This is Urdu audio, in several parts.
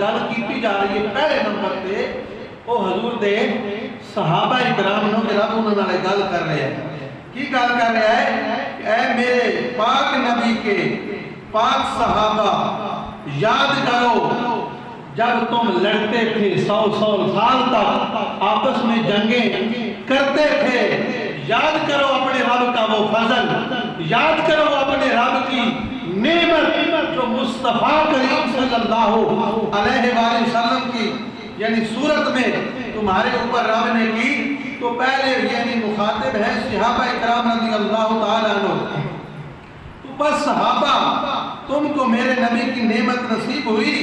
گل کی جا رہی ہے پہلے نمبر پہ وہ حضور دے صحابہ اکرام نو کہ رب انہوں نے گل کر رہے ہیں کی گل کر رہا ہے کہ اے میرے پاک نبی کے پاک صحابہ یاد کرو جب تم لڑتے تھے 100 سال تک آپس میں جنگیں کرتے تھے یاد کرو اپنے رب کا وہ فضل یاد کرو اپنے رب کی نعمت جو مصطفیٰ کریم صلی اللہ علیہ وآلہ وسلم کی یعنی صورت میں تمہارے اوپر رب نے کی تو پہلے یعنی مخاطب ہے صحابہ اکرام رضی اللہ تعالیٰ عنہ تو بس صحابہ تم کو میرے نبی کی نعمت نصیب ہوئی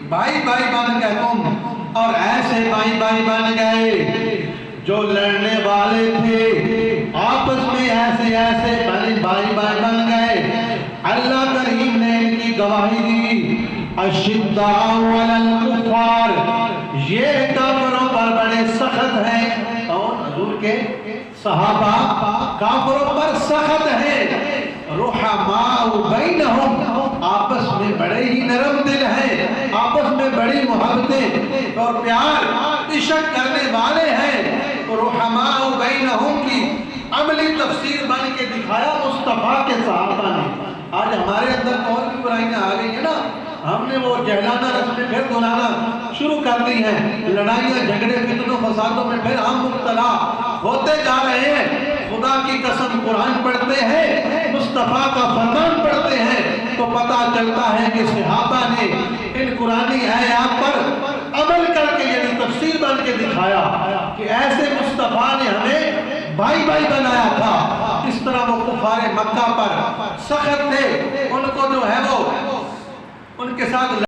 بھائی بھائی بن گئے تم اور ایسے بھائی بھائی بن گئے جو لڑنے والے تھے آپس میں ایسے ایسے بھائی بھائی بن گئے اللہ کریم نے ان کی گواہی دی اشداء علی الکفار یہ کافروں پر بڑے سخت ہیں کون حضور کے صحابہ کافروں پر سخت ہیں رحماء بینہم آپس میں بڑے ہی نرم دل ہیں آپس میں بڑی محبتیں اور پیار عشق کرنے والے ہیں رحماء بینہم کی عملی تفسیر بن کے دکھایا مصطفیٰ کے صحابہ نے آج ہمارے اندر اور بھی برائیاں آ گئی ہیں نا ہم نے وہ جہلانہ رسمیں پھر دہرانا شروع کر دی ہیں لڑائیاں جھگڑے فتنوں فسادوں میں پھر ہم مبتلا ہوتے جا رہے ہیں خدا کی قسم قرآن پڑھتے ہیں مصطفیٰ کا فرمان پڑھتے ہیں تو پتہ چلتا ہے کہ صحابہ نے ان قرآنی آیات پر عمل کر کے یعنی تفسیر بن کے دکھایا کہ ایسے مصطفیٰ نے ہمیں بھائی بھائی بنایا تھا اس طرح وہ کفار مکہ پر سخت تھے ان کو جو ہے وہ ان کے ساتھ